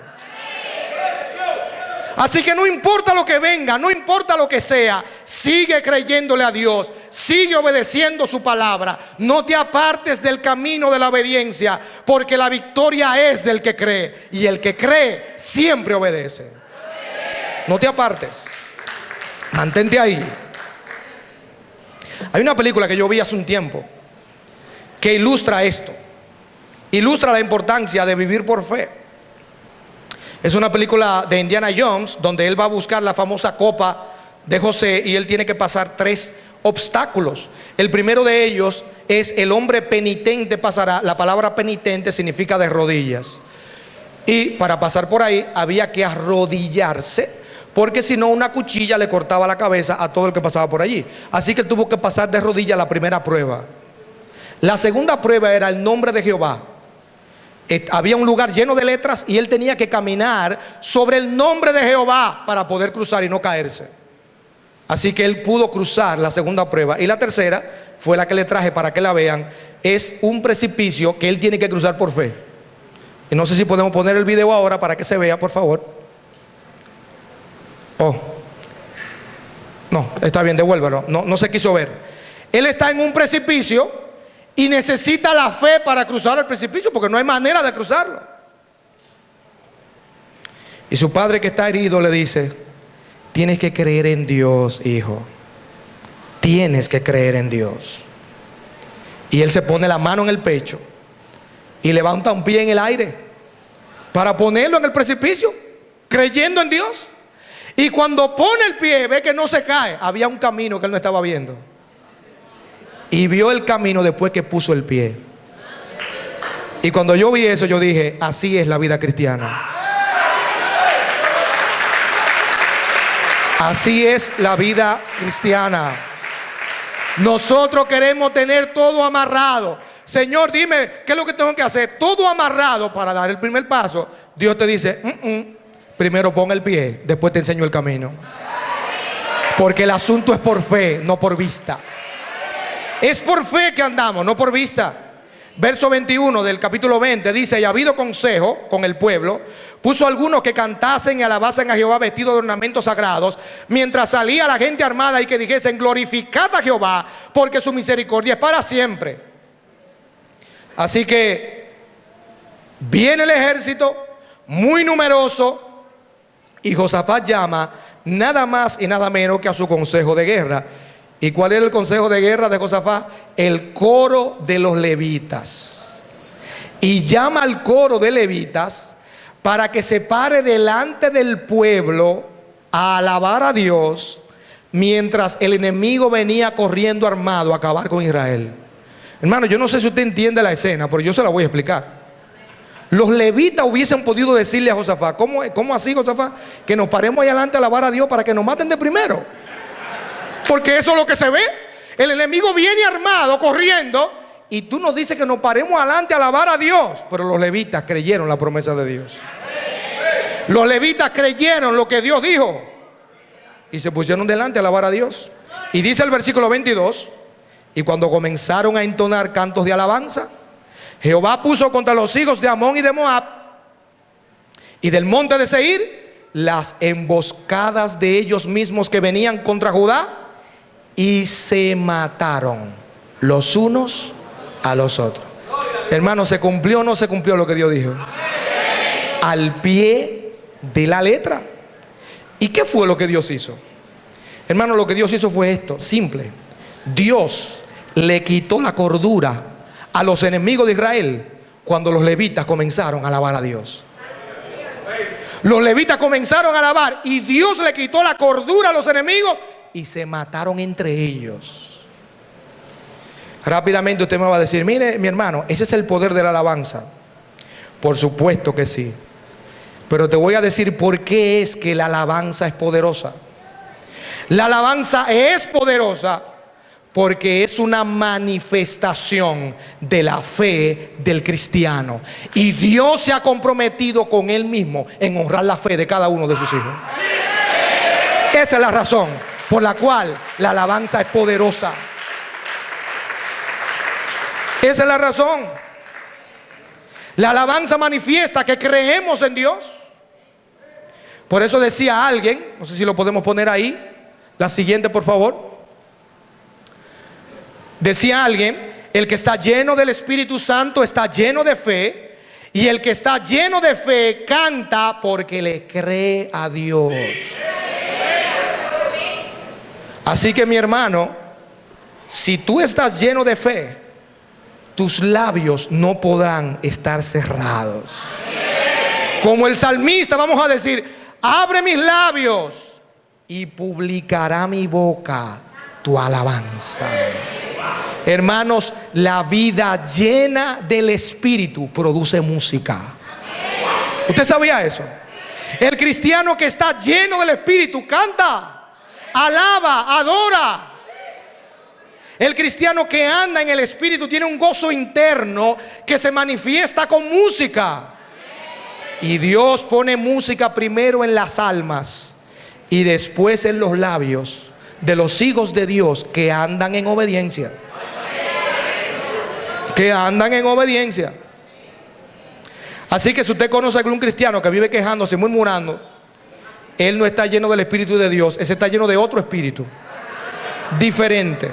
Así que no importa lo que venga, no importa lo que sea, sigue creyéndole a Dios, sigue obedeciendo su palabra. No te apartes del camino de la obediencia, porque la victoria es del que cree, y el que cree siempre obedece. No te apartes, mantente ahí. Hay una película que yo vi hace un tiempo que ilustra esto, ilustra la importancia de vivir por fe. Es una película de Indiana Jones, donde él va a buscar la famosa copa de José, y él tiene que pasar 3 obstáculos. El primero de ellos es: el hombre penitente pasará. La palabra penitente significa de rodillas. Y para pasar por ahí había que arrodillarse, porque si no, una cuchilla le cortaba la cabeza a todo el que pasaba por allí. Así que tuvo que pasar de rodillas la primera prueba. La segunda prueba era el nombre de Jehová. Había un lugar lleno de letras y él tenía que caminar sobre el nombre de Jehová para poder cruzar y no caerse. Así que él pudo cruzar la segunda prueba. Y la tercera fue la que le traje para que la vean. Es un precipicio que él tiene que cruzar por fe. Y no sé si podemos poner el video ahora para que se vea, por favor. Oh, no, está bien, devuélvelo. No se quiso ver. Él está en un precipicio y necesita la fe para cruzar el precipicio, porque no hay manera de cruzarlo. Y su padre, que está herido, le dice: tienes que creer en Dios, hijo. Tienes que creer en Dios. Y él se pone la mano en el pecho y levanta un pie en el aire para ponerlo en el precipicio, creyendo en Dios. Y cuando pone el pie, ve que no se cae. Había un camino que él no estaba viendo, y vio el camino después que puso el pie. Y cuando yo vi eso, yo dije: así es la vida cristiana. Así es la vida cristiana. Nosotros queremos tener todo amarrado. Señor, dime qué es lo que tengo que hacer. Todo amarrado para dar el primer paso. Dios te dice: primero pon el pie, después te enseño el camino. Porque el asunto es por fe, no por vista. Es por fe que andamos, no por vista. Verso 21 del capítulo 20 dice: y habido consejo con el pueblo, puso a algunos que cantasen y alabasen a Jehová vestidos de ornamentos sagrados, mientras salía la gente armada, y que dijesen: glorificad a Jehová, porque su misericordia es para siempre. Así que viene el ejército muy numeroso, y Josafat llama nada más y nada menos que a su consejo de guerra. ¿Y cuál era el consejo de guerra de Josafat? El coro de los levitas. Y llama al coro de levitas para que se pare delante del pueblo a alabar a Dios, mientras el enemigo venía corriendo armado a acabar con Israel. Hermano, yo no sé si usted entiende la escena, pero yo se la voy a explicar. Los levitas hubiesen podido decirle a Josafat: ¿cómo así, Josafat? Que nos paremos ahí adelante a alabar a Dios para que nos maten de primero. Porque eso es lo que se ve. El enemigo viene armado, corriendo, y tú nos dices que nos paremos adelante a alabar a Dios. Pero los levitas creyeron la promesa de Dios. Los levitas creyeron lo que Dios dijo y se pusieron delante a alabar a Dios. Y dice el versículo 22: y cuando comenzaron a entonar cantos de alabanza, Jehová puso contra los hijos de Amón y de Moab y del monte de Seir las emboscadas de ellos mismos que venían contra Judá, y se mataron los unos a los otros. Hermano, ¿se cumplió o no se cumplió lo que Dios dijo? Al pie de la letra. ¿Y qué fue lo que Dios hizo? Hermano, lo que Dios hizo fue esto, simple. Dios le quitó la cordura a los enemigos de Israel cuando los levitas comenzaron a alabar a Dios. Los levitas comenzaron a alabar y Dios le quitó la cordura a los enemigos y se mataron entre ellos. Rápidamente usted me va a decir: mire, mi hermano, ese es el poder de la alabanza. Por supuesto que sí. Pero te voy a decir por qué es que la alabanza es poderosa. La alabanza es poderosa porque es una manifestación de la fe del cristiano. Y Dios se ha comprometido con Él mismo en honrar la fe de cada uno de sus hijos. Esa es la razón por la cual la alabanza es poderosa. Esa es la razón. La alabanza manifiesta que creemos en Dios. Por eso decía alguien, no sé si lo podemos poner ahí, la siguiente por favor. Decía alguien, el que está lleno del Espíritu Santo está lleno de fe, y el que está lleno de fe canta porque le cree a Dios. Así que mi hermano, si tú estás lleno de fe, tus labios no podrán estar cerrados. Como el salmista, vamos a decir: abre mis labios y publicará mi boca tu alabanza. Hermanos, la vida llena del Espíritu produce música. ¿Usted sabía eso? El cristiano que está lleno del Espíritu canta, alaba, adora. El cristiano que anda en el Espíritu tiene un gozo interno que se manifiesta con música. Y Dios pone música primero en las almas y después en los labios de los hijos de Dios que andan en obediencia. Que andan en obediencia. Así que si usted conoce a algún cristiano que vive quejándose, murmurando, él no está lleno del Espíritu de Dios, ese está lleno de otro espíritu diferente.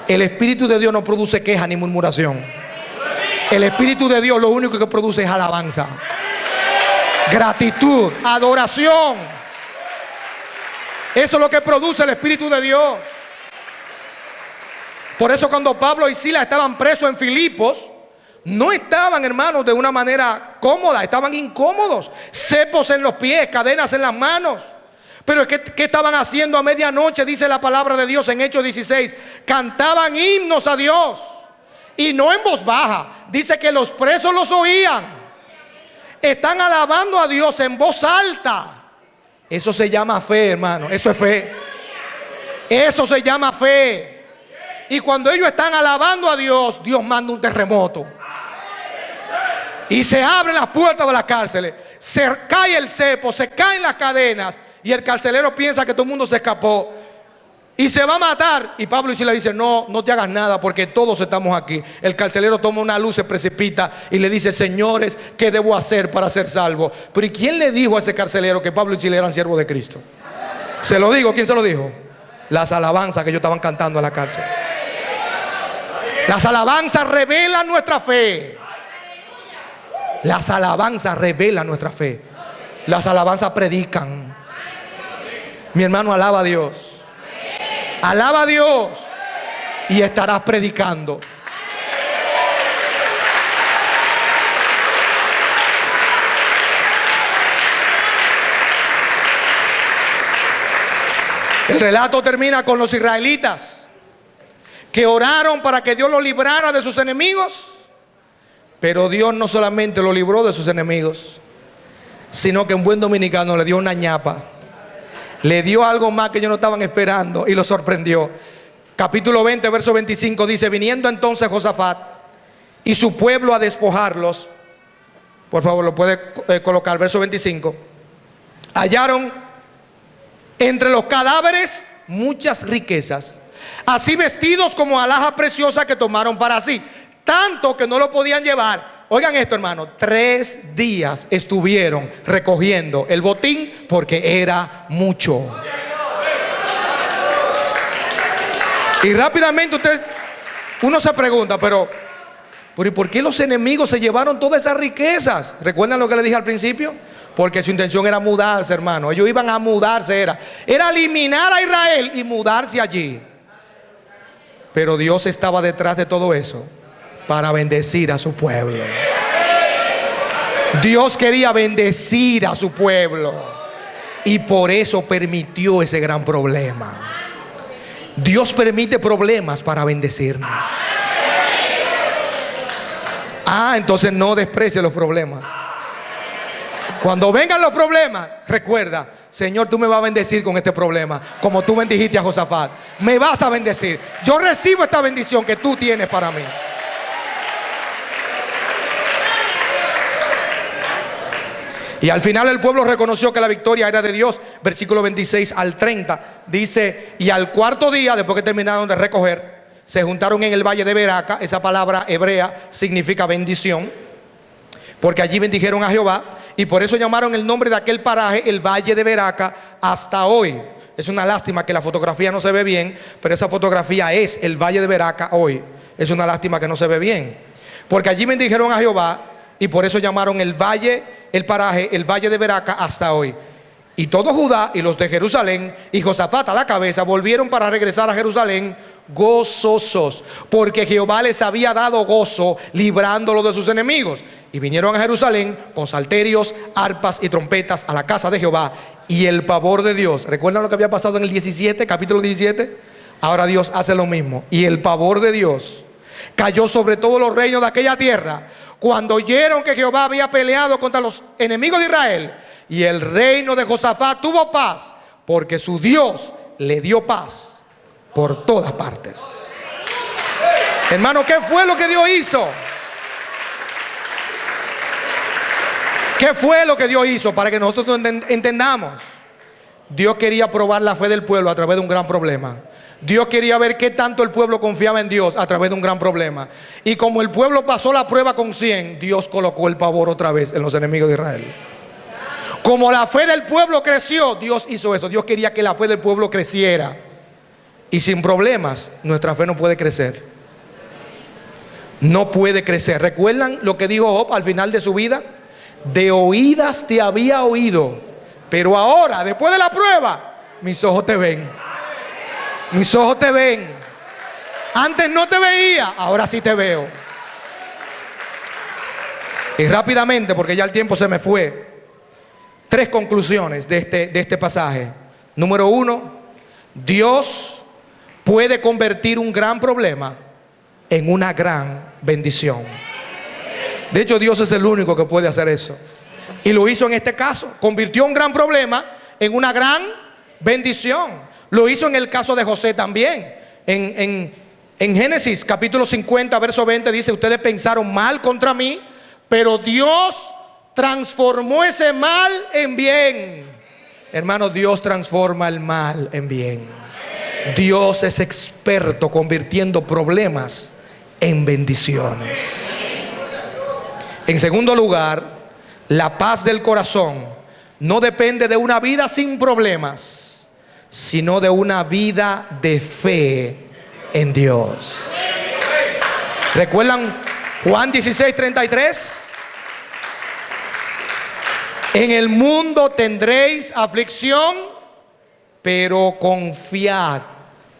El Espíritu de Dios no produce queja ni murmuración. El Espíritu de Dios lo único que produce es alabanza, gratitud, adoración. Eso es lo que produce el Espíritu de Dios. Por eso cuando Pablo y Silas estaban presos en Filipos, no estaban, hermanos, de una manera cómoda, estaban incómodos, cepos en los pies, cadenas en las manos. Pero es que, ¿qué estaban haciendo a medianoche? Dice la palabra de Dios en Hechos 16. Cantaban himnos a Dios, y no en voz baja. Dice que los presos los oían. Están alabando a Dios en voz alta. Eso se llama fe, hermano. Eso es fe. Eso se llama fe. Y cuando ellos están alabando a Dios, Dios manda un terremoto. Y se abren las puertas de las cárceles. Se cae el cepo, se caen las cadenas. Y el carcelero piensa que todo el mundo se escapó y se va a matar. Y Pablo y Silas dicen: no, no te hagas nada porque todos estamos aquí. El carcelero toma una luz, se precipita y le dice: señores, ¿qué debo hacer para ser salvo? Pero ¿y quién le dijo a ese carcelero que Pablo y Silas eran siervos de Cristo? Se lo digo, ¿quién se lo dijo? Las alabanzas que ellos estaban cantando en la cárcel. Las alabanzas revelan nuestra fe. Las alabanzas revelan nuestra fe. Las alabanzas predican. Mi hermano, alaba a Dios. Alaba a Dios y estarás predicando. El relato termina con los israelitas que oraron para que Dios los librara de sus enemigos. Pero Dios no solamente lo libró de sus enemigos, sino que en buen dominicano le dio una ñapa. Le dio algo más que ellos no estaban esperando y lo sorprendió. Capítulo 20, verso 25 dice: viniendo entonces Josafat y su pueblo a despojarlos. Por favor, lo puede colocar, verso 25. Hallaron entre los cadáveres muchas riquezas, así vestidos como alhajas preciosas que tomaron para sí, tanto que no lo podían llevar. Oigan esto, hermano, 3 días estuvieron recogiendo el botín porque era mucho. Y rápidamente uno se pregunta, pero ¿y por qué los enemigos se llevaron todas esas riquezas? ¿Recuerdan lo que le dije al principio? Porque su intención era mudarse, hermano. Ellos iban a mudarse, era eliminar a Israel y mudarse allí. Pero Dios estaba detrás de todo eso para bendecir a su pueblo. Dios quería bendecir a su pueblo y por eso permitió ese gran problema. Dios permite problemas para bendecirnos. Entonces no desprecie los problemas. Cuando vengan los problemas, recuerda, Señor, tú me vas a bendecir con este problema, como tú bendijiste a Josafat. Me vas a bendecir. Yo recibo esta bendición que tú tienes para mí. Y al final el pueblo reconoció que la victoria era de Dios. Versículo 26 al 30 dice: y al cuarto día, después que terminaron de recoger, se juntaron en el valle de Beraca. Esa palabra hebrea significa bendición, porque allí bendijeron a Jehová, y por eso llamaron el nombre de aquel paraje el valle de Beraca hasta hoy. Es una lástima que la fotografía no se ve bien, pero esa fotografía es el valle de Beraca hoy. Es una lástima que no se ve bien, porque allí bendijeron a Jehová, y por eso llamaron el valle, el paraje, el valle de Beraca hasta hoy. Y todo Judá y los de Jerusalén y Josafat a la cabeza volvieron para regresar a Jerusalén gozosos, porque Jehová les había dado gozo librándolo de sus enemigos. Y vinieron a Jerusalén con salterios, arpas y trompetas a la casa de Jehová, y el pavor de Dios. ¿Recuerdan lo que había pasado en el 17, capítulo 17? Ahora Dios hace lo mismo. Y el pavor de Dios cayó sobre todos los reinos de aquella tierra, cuando oyeron que Jehová había peleado contra los enemigos de Israel. Y el reino de Josafat tuvo paz, porque su Dios le dio paz por todas partes. Hermano, ¿qué fue lo que Dios hizo? ¿Qué fue lo que Dios hizo? Para que nosotros entendamos. Dios quería probar la fe del pueblo a través de un gran problema. Dios quería ver qué tanto el pueblo confiaba en Dios a través de un gran problema. Y como el pueblo pasó la prueba con 100, Dios colocó el pavor otra vez en los enemigos de Israel. Como la fe del pueblo creció, Dios hizo eso. Dios quería que la fe del pueblo creciera. Y sin problemas, nuestra fe no puede crecer. No puede crecer. ¿Recuerdan lo que dijo Job al final de su vida? De oídas te había oído, pero ahora, después de la prueba, mis ojos te ven. Mis ojos te ven. Antes no te veía, ahora sí te veo. Y rápidamente, porque ya el tiempo se me fue, 3 conclusiones de este pasaje. Número 1, Dios puede convertir un gran problema en una gran bendición. De hecho, Dios es el único que puede hacer eso. Y lo hizo en este caso. Convirtió un gran problema en una gran bendición. Lo hizo en el caso de José también. En Génesis capítulo 50, verso 20 dice: ustedes pensaron mal contra mí, pero Dios transformó ese mal en bien. Hermano, Dios transforma el mal en bien. Dios es experto convirtiendo problemas en bendiciones. En segundo lugar, la paz del corazón no depende de una vida sin problemas, sino de una vida de fe en Dios. ¿Recuerdan Juan 16:33? En el mundo tendréis aflicción, pero confiad,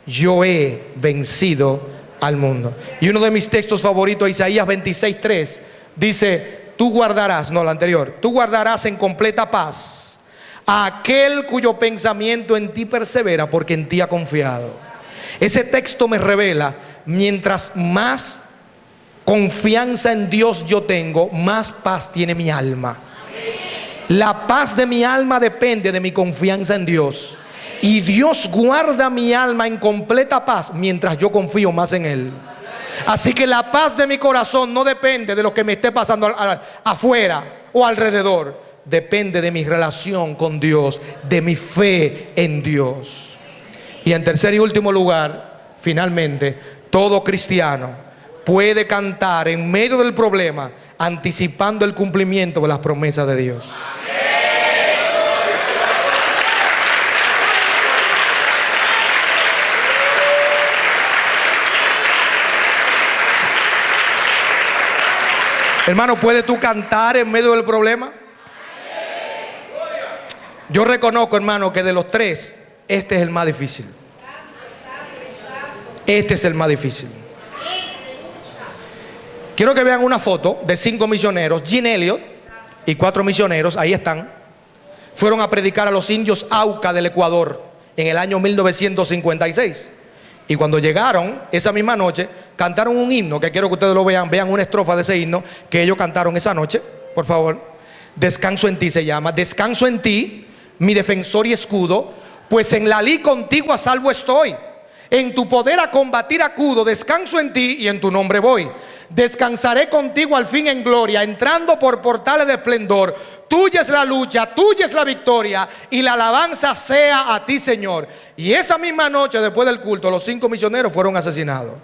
yo he vencido al mundo. Y uno de mis textos favoritos, Isaías 26:3, dice: tú guardarás, no, la anterior, tú guardarás en completa paz a aquel cuyo pensamiento en ti persevera, porque en ti ha confiado. Ese texto me revela: mientras más confianza en Dios yo tengo, más paz tiene mi alma. La paz de mi alma depende de mi confianza en Dios. Y Dios guarda mi alma en completa paz mientras yo confío más en Él. Así que la paz de mi corazón no depende de lo que me esté pasando afuera o alrededor. Depende de mi relación con Dios, de mi fe en Dios. Y en tercer y último lugar, finalmente, todo cristiano puede cantar en medio del problema, anticipando el cumplimiento de las promesas de Dios. Hermano, ¿puedes tú cantar en medio del problema? Yo reconozco, hermano, que de los 3, este es el más difícil. Este es el más difícil. Quiero que vean una foto de 5 misioneros. Jean Elliot y 4 misioneros, ahí están. Fueron a predicar a los indios Auca del Ecuador en el año 1956. Y cuando llegaron, esa misma noche, cantaron un himno, que quiero que ustedes lo vean. Vean una estrofa de ese himno que ellos cantaron esa noche, por favor. Descanso en ti se llama. Descanso en ti, mi defensor y escudo, pues en la lid contigo a salvo estoy. En tu poder a combatir acudo. Descanso en ti y en tu nombre voy. Descansaré contigo al fin en gloria, entrando por portales de esplendor. Tuya es la lucha, tuya es la victoria, y la alabanza sea a ti, Señor. Y esa misma noche, después del culto, los 5 misioneros fueron asesinados.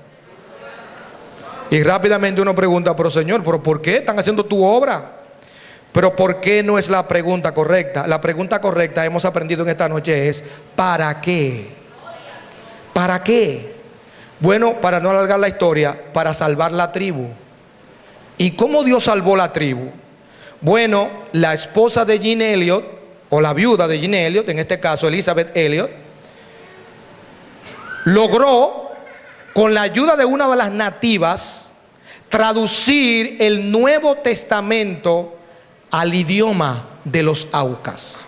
Y rápidamente uno pregunta, pero Señor, ¿pero por qué están haciendo tu obra? Pero ¿por qué no es la pregunta correcta? La pregunta correcta, hemos aprendido en esta noche, es ¿para qué? ¿Para qué? Bueno, para no alargar la historia, para salvar la tribu. ¿Y cómo Dios salvó la tribu? Bueno, la esposa de Jean Elliot, o la viuda de Jean Elliot, en este caso Elizabeth Elliot, logró, con la ayuda de una de las nativas, traducir el Nuevo Testamento al idioma de los Aucas.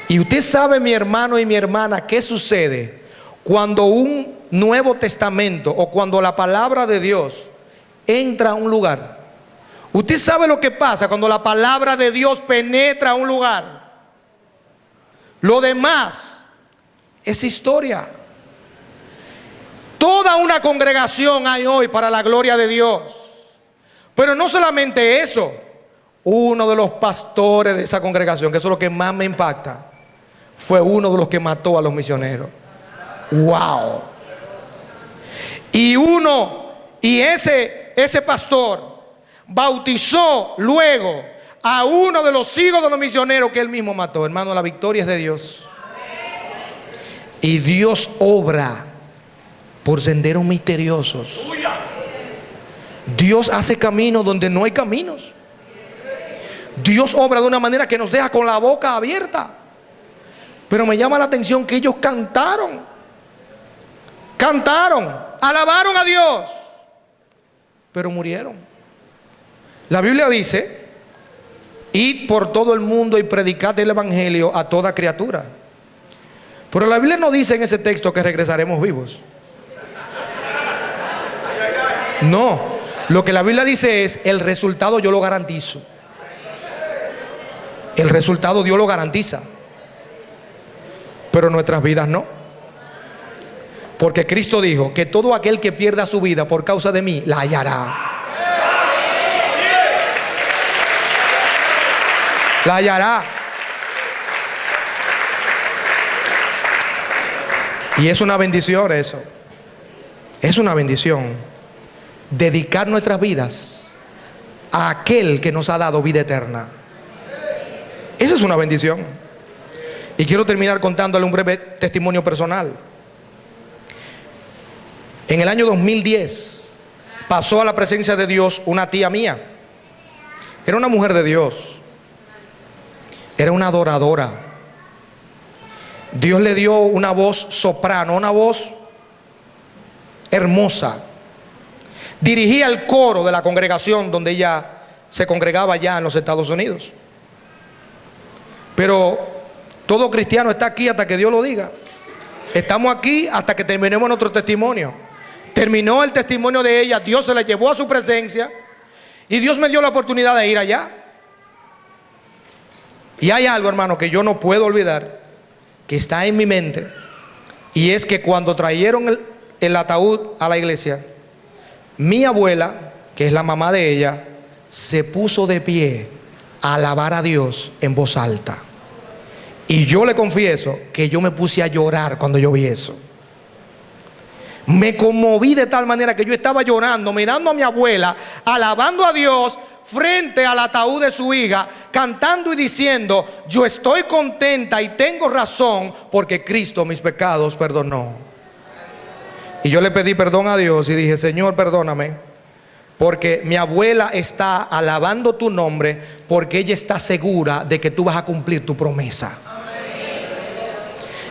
Y usted sabe, mi hermano y mi hermana, qué sucede cuando un Nuevo Testamento o cuando la palabra de Dios entra a un lugar. Usted sabe lo que pasa cuando la palabra de Dios penetra a un lugar. Lo demás es historia. Toda una congregación hay hoy para la gloria de Dios. Pero no solamente eso. Uno de los pastores de esa congregación, que eso es lo que más me impacta, fue uno de los que mató a los misioneros. ¡Wow! Y ese pastor bautizó luego a uno de los hijos de los misioneros que él mismo mató. Hermano, la victoria es de Dios. Y Dios obra por senderos misteriosos. Dios hace caminos donde no hay caminos. Dios obra de una manera que nos deja con la boca abierta. Pero me llama la atención que ellos cantaron, alabaron a Dios, pero murieron. La Biblia dice: id por todo el mundo y predicad el evangelio a toda criatura. Pero la Biblia no dice en ese texto que regresaremos vivos. No, lo que la Biblia dice es: el resultado yo lo garantizo. El resultado Dios lo garantiza, pero nuestras vidas no. Porque Cristo dijo que todo aquel que pierda su vida por causa de mí, la hallará. La hallará. Y es una bendición eso. Es una bendición dedicar nuestras vidas a aquel que nos ha dado vida eterna. Esa es una bendición. Y quiero terminar contándole un breve testimonio personal. En el año 2010 pasó a la presencia de Dios una tía mía. Era una mujer de Dios. Era una adoradora. Dios le dio una voz soprano, una voz hermosa. Dirigía el coro de la congregación donde ella se congregaba allá en los Estados Unidos. Pero todo cristiano está aquí hasta que Dios lo diga. Estamos aquí hasta que terminemos nuestro testimonio. Terminó el testimonio de ella, Dios se la llevó a su presencia y Dios me dio la oportunidad de ir allá. Y hay algo, hermano, que yo no puedo olvidar, que está en mi mente, y es que cuando trajeron el ataúd a la iglesia, mi abuela, que es la mamá de ella, se puso de pie a alabar a Dios en voz alta. Y yo le confieso que yo me puse a llorar cuando yo vi eso. Me conmoví de tal manera que yo estaba llorando, mirando a mi abuela, alabando a Dios frente al ataúd de su hija, cantando y diciendo: yo estoy contenta y tengo razón porque Cristo mis pecados perdonó. Y yo le pedí perdón a Dios y dije: Señor, perdóname, porque mi abuela está alabando tu nombre, porque ella está segura de que tú vas a cumplir tu promesa.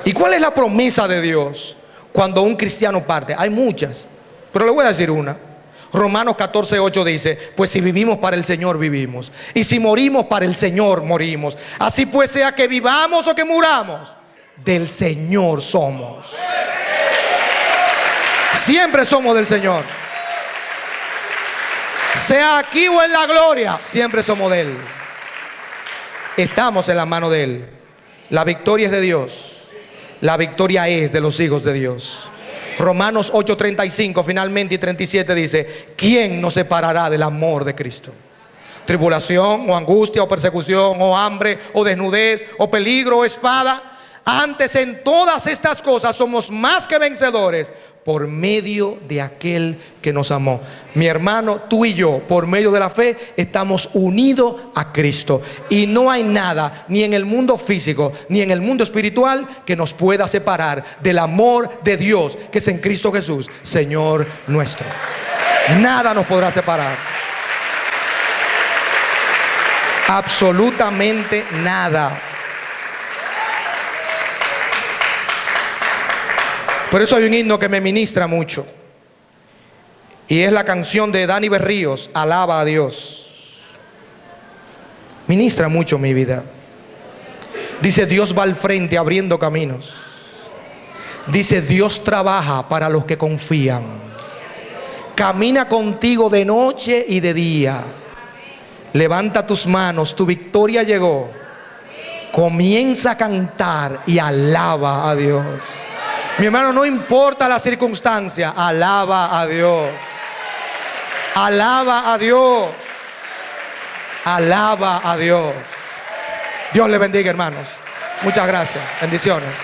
¿Y cuál es la promesa de Dios cuando un cristiano parte? Hay muchas, pero le voy a decir una. Romanos 14:8 dice: pues si vivimos para el Señor vivimos, y si morimos para el Señor morimos. Así pues, sea que vivamos o que muramos, del Señor somos. Siempre somos del Señor. Sea aquí o en la gloria, siempre somos de Él. Estamos en la mano de Él. La victoria es de Dios. La victoria es de los hijos de Dios. Romanos 8:35 finalmente y 37 dice: ¿quién nos separará del amor de Cristo? Tribulación o angustia o persecución o hambre o desnudez o peligro o espada. Antes, en todas estas cosas somos más que vencedores por medio de aquel que nos amó. Mi hermano, tú y yo, por medio de la fe, estamos unidos a Cristo. Y no hay nada, ni en el mundo físico, ni en el mundo espiritual, que nos pueda separar del amor de Dios, que es en Cristo Jesús, Señor nuestro. Nada nos podrá separar. Absolutamente nada. Por eso hay un himno que me ministra mucho. Y es la canción de Dani Berríos, Alaba a Dios. Ministra mucho mi vida. Dice: Dios va al frente abriendo caminos. Dice: Dios trabaja para los que confían. Camina contigo de noche y de día. Levanta tus manos, tu victoria llegó. Comienza a cantar y alaba a Dios. Mi hermano, no importa la circunstancia, alaba a Dios. Alaba a Dios. Alaba a Dios. Dios le bendiga, hermanos. Muchas gracias. Bendiciones.